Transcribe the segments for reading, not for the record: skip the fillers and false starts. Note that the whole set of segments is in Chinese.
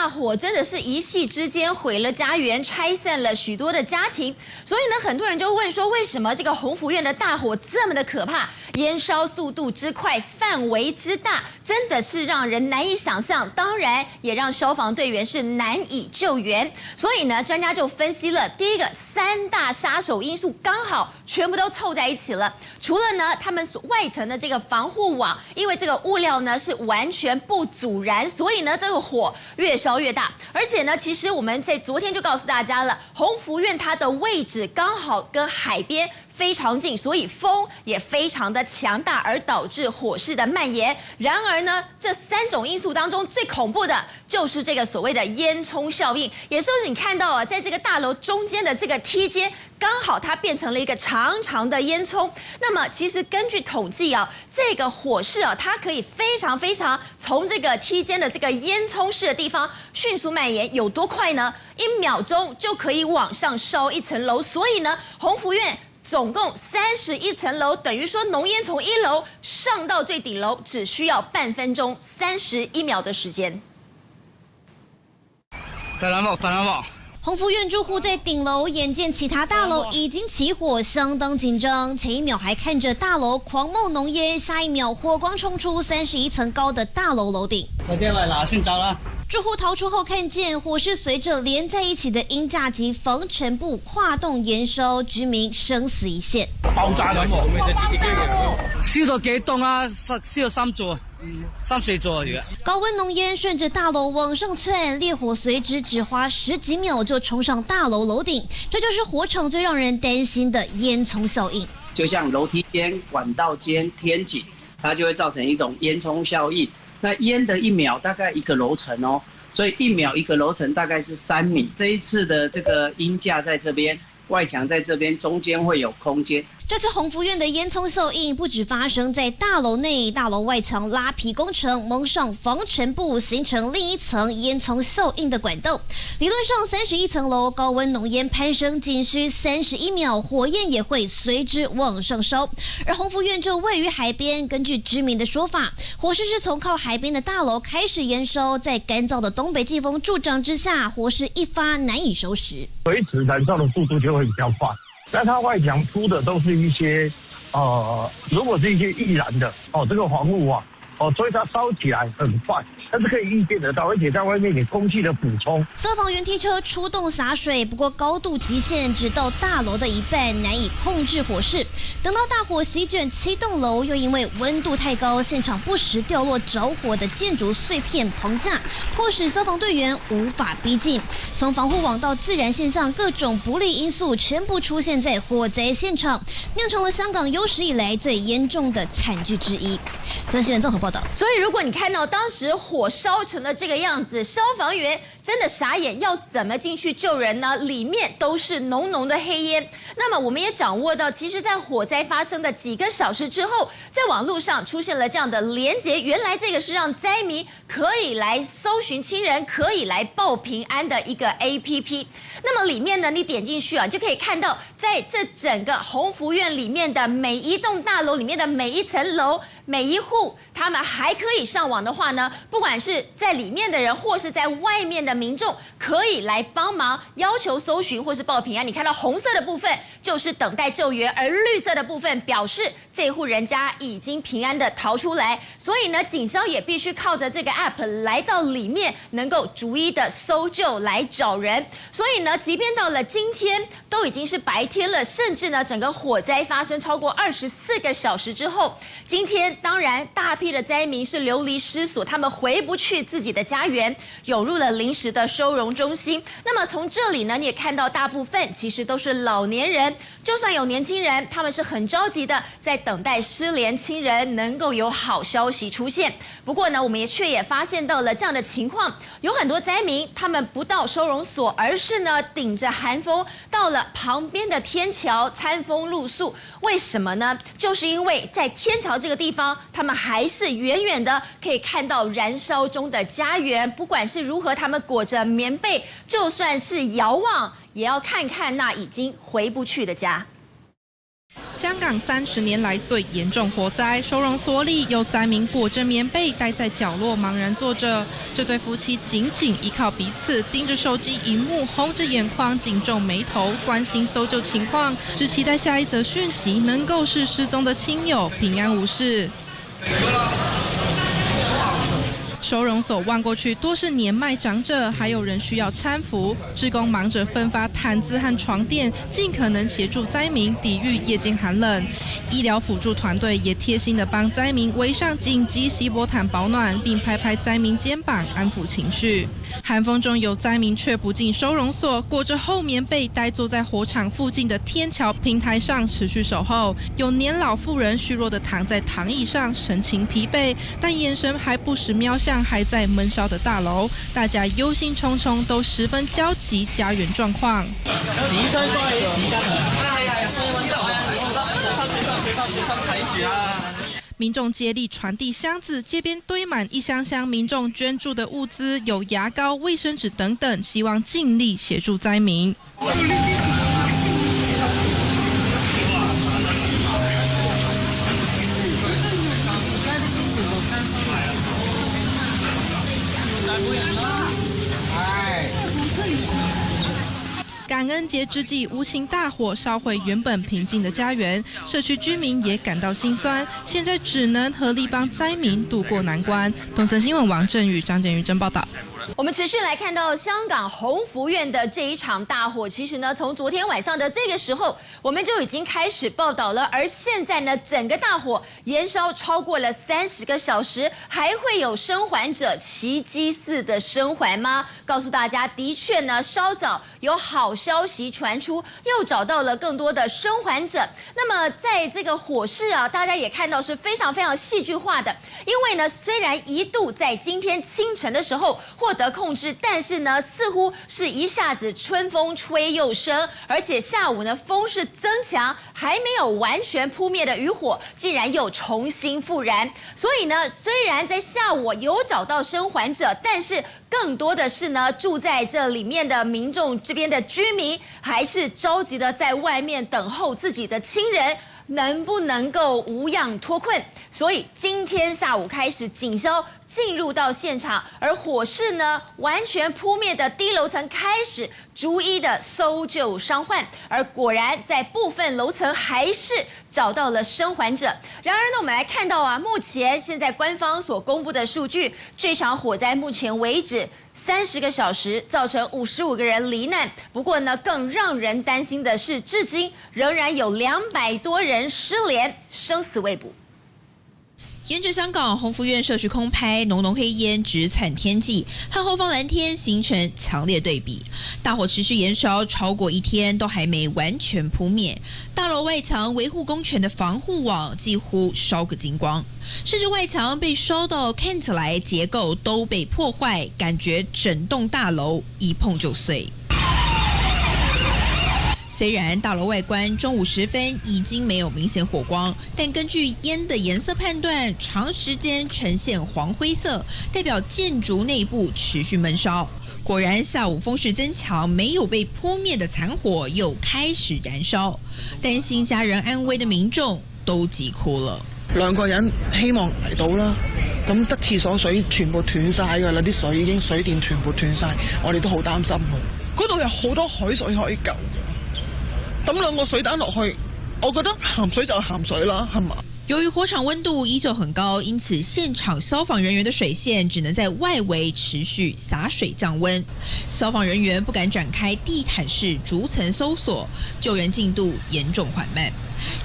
大火真的是一夕之间毁了家园，拆散了许多的家庭。所以呢，很多人就问说，为什么这个鸿福院的大火这么的可怕？燃烧速度之快，范围之大，真的是让人难以想象。当然，也让消防队员是难以救援。所以呢，专家就分析了，第一个3大杀手因素刚好全部都凑在一起了。除了呢，他们外层的这个防护网，因为这个物料呢是完全不阻燃，所以呢，这个火越烧越大。而且呢，其实我们在昨天就告诉大家了，鸿福院它的位置刚好跟海边非常近，所以风也非常的强大，而导致火势的蔓延。然而呢，这3种因素当中最恐怖的就是这个所谓的烟囱效应，也就是你看到啊，在这个大楼中间的这个梯间，刚好它变成了一个长长的烟囱。那么其实根据统计啊，这个火势啊，它可以非常从这个梯间的这个烟囱式的地方迅速蔓延，有多快呢？1秒钟就可以往上烧1层楼。所以呢，鸿福院总共31层楼，等于说浓烟从1楼上到最顶楼只需要半分钟31秒的时间。大蓝帽。鸿福院住户在顶楼眼见其他大楼已经起火，相当紧张。前一秒还看着大楼狂冒浓烟，下一秒火光冲出31层高的大楼楼顶。我电话拿先走啦。住户逃出后，看见火势随着连在一起的鹰架及防尘布跨洞燃烧，居民生死一线。爆炸咁喎，燒到幾棟啊？燒到3座。3、4座而家。高温浓烟顺着大楼往上窜，烈火随之只花10几秒就冲上大楼楼顶，这就是火场最让人担心的烟囱效应。就像楼梯间、管道间、天井，它就会造成一种烟囱效应。那烟的1秒大概1个楼层哦，所以1秒1个楼层大概是3米。这一次的这个鹰架在这边，外墙在这边，中间会有空间。这次鸿福院的烟囱效应不只发生在大楼内，大楼外墙拉皮工程蒙上防尘布，形成另一层烟囱效应的管道。理论上31层楼高温浓烟攀升，仅需31秒，火焰也会随之往上烧。而鸿福院就位于海边，根据居民的说法，火势是从靠海边的大楼开始燃烧，在干燥的东北季风助长之下，火势一发难以收拾，维持燃烧的速度就会比较快。那它外墙铺的都是一些，如果是一些易燃的这个防护网所以它烧起来很快，但是可以预见得到，而且在外面有空气的补充。消防员梯车出动洒水，不过高度极限只到大楼的一半，难以控制火势。等到大火席卷7栋楼，又因为温度太高，现场不时掉落着火的建筑碎片棚架，迫使消防队员无法逼近。从防护网到自然现象，各种不利因素全部出现在火灾现场，酿成了香港有史以来最严重的惨剧之一。德新闻综合报道。所以，如果你看到当时火烧成了这个样子，消防员真的傻眼，要怎么进去救人呢？里面都是浓浓的黑烟。那么，我们也掌握到，其实，在火灾发生的几个小时之后，在网络上出现了这样的连结，原来这个是让灾民可以来搜寻亲人，可以来报平安的一个 APP。那么里面呢，你点进去啊，就可以看到，在这整个鸿福院里面的每一栋大楼里面的每一层楼。每一户他们还可以上网的话呢，不管是在里面的人或是在外面的民众，可以来帮忙要求搜寻或是报平安。你看到红色的部分就是等待救援，而绿色的部分表示这户人家已经平安的逃出来。所以呢，警消也必须靠着这个 app 来到里面，能够逐一的搜救来找人。所以呢，即便到了今天都已经是白天了，甚至呢整个火灾发生超过24个小时之后，今天当然大批的灾民是流离失所，他们回不去自己的家园，涌入了临时的收容中心。那么从这里呢，你也看到大部分其实都是老年人，就算有年轻人，他们是很着急的在等待失联亲人能够有好消息出现。不过呢，我们也发现到了这样的情况，有很多灾民他们不到收容所，而是呢顶着寒风到了旁边的天桥餐风露宿。为什么呢？就是因为在天桥这个地方，他们还是远远的可以看到燃烧中的家园，不管是如何，他们裹着棉被，就算是遥望，也要看看那已经回不去的家。香港30年来最严重火灾，收容所里有灾民裹着棉被待在角落茫然坐着。这对夫妻紧紧依靠彼此，盯着手机荧幕，红着眼眶，紧皱眉头，关心搜救情况，只期待下一则讯息能够是失踪的亲友平安无事。收容所望过去多是年迈长者，还有人需要搀扶。志工忙着分发毯子和床垫，尽可能协助灾民抵御夜间寒冷。医疗辅助团队也贴心地帮灾民围上紧急锡箔毯保暖，并拍拍灾民肩膀安抚情绪。寒风中有灾民却不进收容所，裹着厚棉被呆坐在火场附近的天桥平台上持续守候。有年老妇人虚弱地躺在躺椅上，神情疲惫，但眼神还不时瞄向还在闷烧的大楼。大家忧心忡忡，都十分焦急家园状况。民众接力传递箱子，街边堆满一箱箱民众捐助的物资，有牙膏、卫生纸等等，希望尽力协助灾民。感恩节之际，无情大火烧毁原本平静的家园，社区居民也感到心酸，现在只能合力帮灾民渡过难关。东森新闻王振宇、张简玉报道。我们持续来看到香港宏福苑的这一场大火，其实呢，从昨天晚上的这个时候，我们就已经开始报道了。而现在呢，整个大火延烧超过了30个小时，还会有生还者奇迹似的生还吗？告诉大家，的确呢，稍早有好消息传出，又找到了更多的生还者。那么在这个火势啊，大家也看到是非常非常戏剧化的，因为呢，虽然一度在今天清晨的时候获得控制，但是呢，似乎是一下子春风吹又生，而且下午呢风势增强，还没有完全扑灭的余火，竟然又重新复燃。所以呢，虽然在下午有找到生还者，但是更多的是呢，住在这里面的民众这边的居民，还是着急的在外面等候自己的亲人能不能够无恙脱困。所以今天下午开始，警消进入到现场，而火势呢完全扑灭的低楼层开始逐一的搜救伤患，而果然在部分楼层还是找到了生还者。然而呢，我们来看到啊，目前现在官方所公布的数据，这场火灾目前为止30个小时造成55个人罹难。不过呢，更让人担心的是，至今仍然有200多人失联，生死未卜。沿着香港宏福苑社区空拍，浓浓黑烟直窜天际，和后方蓝天形成强烈对比。大火持续延烧超过1天，都还没完全扑灭。大楼外墙维护工程的防护网几乎烧个精光，甚至外墙被烧到看起来结构都被破坏，感觉整栋大楼一碰就碎。虽然大楼外观中午时分已经没有明显火光，但根据烟的颜色判断，长时间呈现黄灰色，代表建筑内部持续闷烧。果然，下午風勢增強，沒有被撲滅的殘火又開始燃燒，擔心家人安危的民眾都急哭了。兩個人希望嚟到啦，咁得廁所水全部斷晒㗎啦，啲水已經水電全部斷晒，我哋都好擔心㗎。嗰度有好多海水可以救嘅，抌兩個水彈落去，我覺得鹹水就鹹水啦，係嘛？由于火场温度依旧很高，因此现场消防人员的水线只能在外围持续洒水降温。消防人员不敢展开地毯式逐层搜索，救援进度严重缓慢。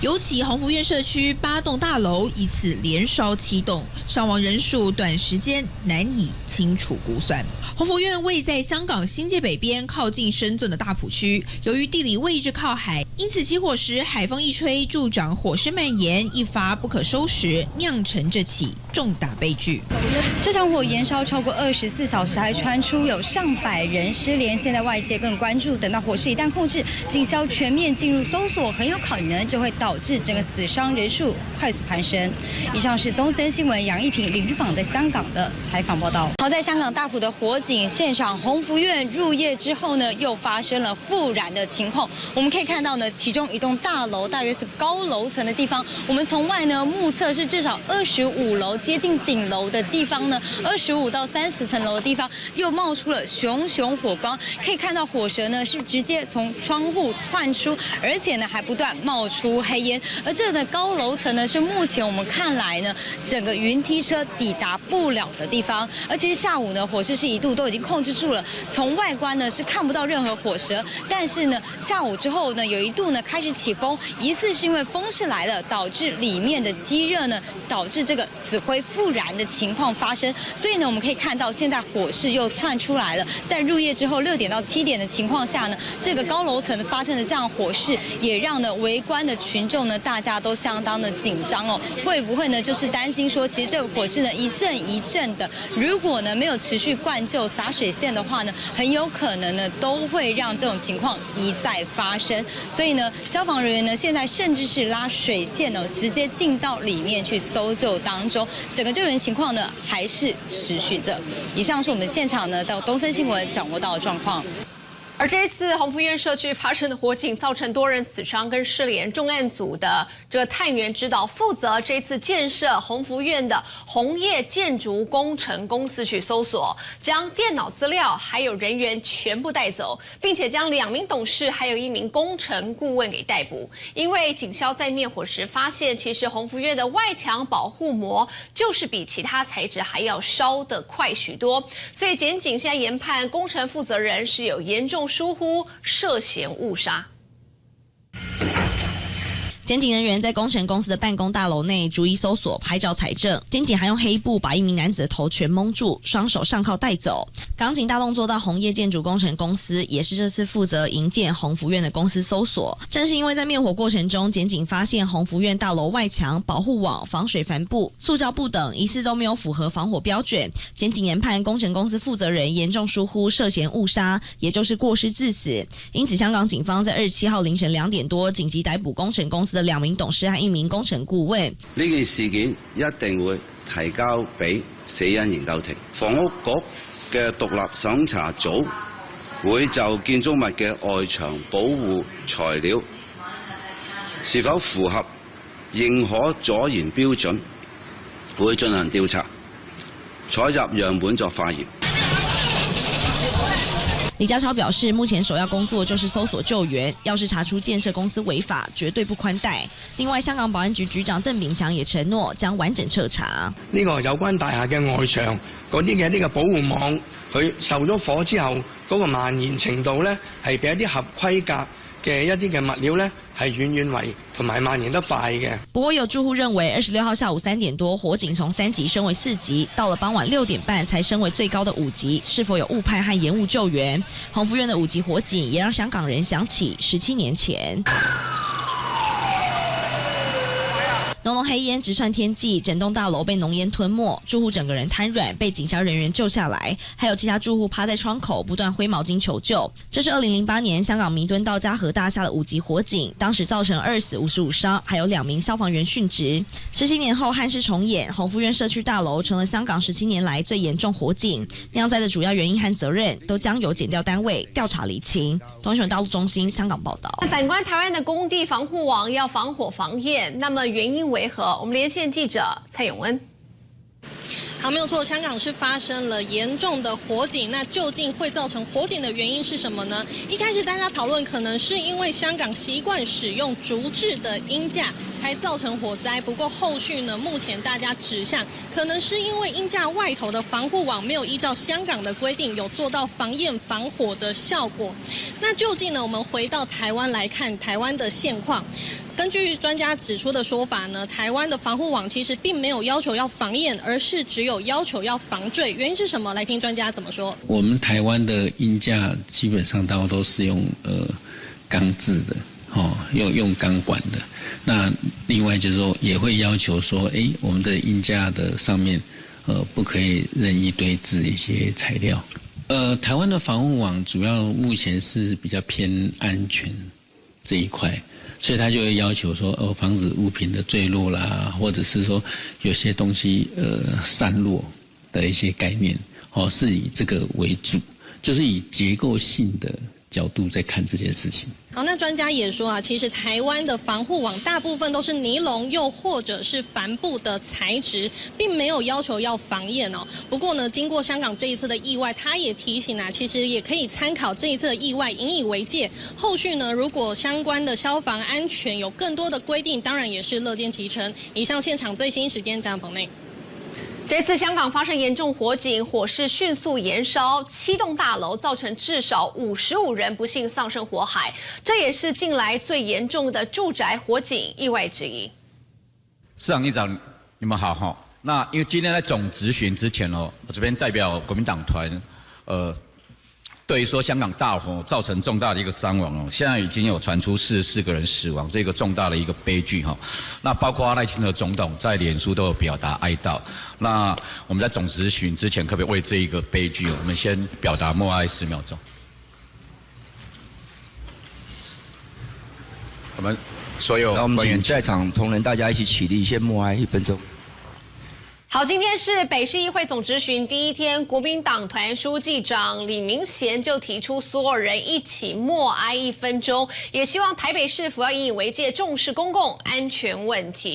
尤其宏福苑社区8栋大楼一次连烧7栋，伤亡人数短时间难以清楚估算。宏福苑位在香港新界北边，靠近深圳的大埔区。由于地理位置靠海，因此起火时海风一吹，助长火势蔓延，一发不可收拾，酿成这起重大悲剧。这场火延烧超过24小时，还传出有上百人失联。现在外界更关注，等到火势一旦控制，警消全面进入搜索，很有可能就会导致整个死伤人数快速攀升。以上是东森新闻杨一平、林志访在香港的采访报道。好在香港大埔的火警现场，鸿福苑入夜之后呢，又发生了复燃的情况。我们可以看到呢，其中一栋大楼大约是高楼层的地方，我们从外呢目测是至少25楼，接近顶楼的地方呢，25到30层楼的地方又冒出了熊熊火光。可以看到火舌呢是直接从窗户窜出，而且呢还不断冒出黑烟。而这个高楼层呢是目前我们看来呢整个云梯车抵达不了的地方。而其实下午呢火势是一度都已经控制住了，从外观呢是看不到任何火舌，但是呢下午之后呢有一度呢开始起风，疑似是因为风势来了，导致里面的积热呢导致这个死灰复燃的情况发生。所以呢我们可以看到现在火势又窜出来了，在入夜之后6点到7点的情况下呢，这个高楼层发生的这样火势，也让呢围观的群众呢大家都相当的紧张哦，会不会呢就是担心说，其实这个火势呢一阵一阵的，如果呢没有持续灌救洒水线的话呢，很有可能呢都会让这种情况一再发生。所以呢消防人员呢现在甚至是拉水线哦，直接进到里面去搜救当中，整个救援情况呢还是持续着。以上是我们现场呢到东森新闻掌握到的状况。而这次鸿福苑社区发生的火警，造成多人死伤跟失联，重案组的这个探员指导负责这次建设鸿福苑的鸿业建筑工程公司去搜索，将电脑资料还有人员全部带走，并且将2名董事还有1名工程顾问给逮捕。因为警消在灭火时发现，其实鸿福苑的外墙保护膜就是比其他材质还要烧得快许多，所以检警现在研判工程负责人是有严重疏忽，涉嫌误杀。检警人员在工程公司的办公大楼内逐一搜索、拍照采证，检警还用黑布把1名男子的头全蒙住，双手上铐带走。港警大动作到鸿业建筑工程公司，也是这次负责营建鸿福苑的公司搜索。正是因为在灭火过程中，检警发现鸿福苑大楼外墙、保护网、防水帆布、塑胶布等疑似都没有符合防火标准，检警研判工程公司负责人严重疏忽，涉嫌误杀，也就是过失致死。因此，香港警方在27号凌晨2點多紧急逮捕工程公司的2名董事和1名工程顧問。呢件事件一定會提交俾死因研究庭，房屋局嘅獨立審查組會就建築物嘅外牆保護材料是否符合認可阻燃標準，會進行調查，採集樣本作化驗。李家超表示，目前首要工作就是搜索救援，要是查出建设公司违法，绝对不寬待。另外，香港保安局局長鄧炳強也承諾將完整徹查。呢個有關大廈嘅外牆嗰啲嘅呢個保護網，佢受咗火之後，嗰個蔓延程度呢，係比一啲合規格嘅一啲嘅物料呢，係遠遠為同埋蔓延得快嘅。不過有住戶認為，26號下午3點多，火警從3級升為4級，到了傍晚6點半才升為最高的5級，是否有誤判和延誤救援？鴻福苑的5級火警也讓香港人想起17年前。濃濃黑煙直竄天際，整棟大樓被濃煙吞沒，住戶整個人癱軟，被警消人員救下來，還有其他住戶趴在窗口不斷揮毛巾求救。這是2008年香港彌敦道嘉禾大廈的5級火警，當時造成2死55傷，還有2名消防員殉職。17年後憾事重演，鴻福苑社區大樓成了香港17年來最嚴重火警，釀災的主要原因和責任都將由檢調單位調查釐清。東新聞大陸中心香港報道。反觀台灣的工地防護網要防火防焰，那麼原因為何？我們連線記者蔡永恩。好，没有错，香港是发生了严重的火警，那究竟会造成火警的原因是什么呢？一开始大家讨论可能是因为香港习惯使用竹制的鹰架才造成火灾，不过后续呢，目前大家指向可能是因为鹰架外头的防护网没有依照香港的规定有做到防焰防火的效果。那究竟呢，我们回到台湾来看台湾的现况。根据专家指出的说法呢，台湾的防护网其实并没有要求要防焰，而是只有要求要防坠。原因是什么？来听专家怎么说。我们台湾的鹰架基本上大多都是用钢制的，用钢管的。那另外就是说，也会要求说，我们的鹰架的上面，不可以任意堆置一些材料。台湾的防护网主要目前是比较偏安全这一块，所以他就会要求说，防止物品的坠落啦，或者是说有些东西散落的一些概念，是以这个为主，就是以结构性的角度在看这件事情。好，那专家也说啊，其实台湾的防护网大部分都是尼龙又或者是帆布的材质，并没有要求要防焰哦。不过呢，经过香港这一次的意外，他也提醒啊，其实也可以参考这一次的意外，引以为戒。后续呢，如果相关的消防安全有更多的规定，当然也是乐见其成。以上现场最新时间，讲棚内。这次香港发生严重火警，火势迅速延烧，7栋大楼造成至少55人不幸丧生火海，这也是近来最严重的住宅火警意外之一。市长、议长，你们好哈。那因为今天在总质询之前我这边代表国民党团，对于说香港大火造成重大的一个伤亡现在已经有传出44个人死亡，这个重大的一个悲剧那包括赖清德总统在脸书都有表达哀悼。那我们在总质询之前，可不可以为这一个悲剧，我们先表达默哀10秒钟？我们所有，那我们请在场同仁大家一起起立，先默哀1分钟。好，今天是北市议会总质询第一天，国民党团书记长李明贤就提出所有人一起默哀1分钟，也希望台北市府要引以为戒，重视公共安全问题。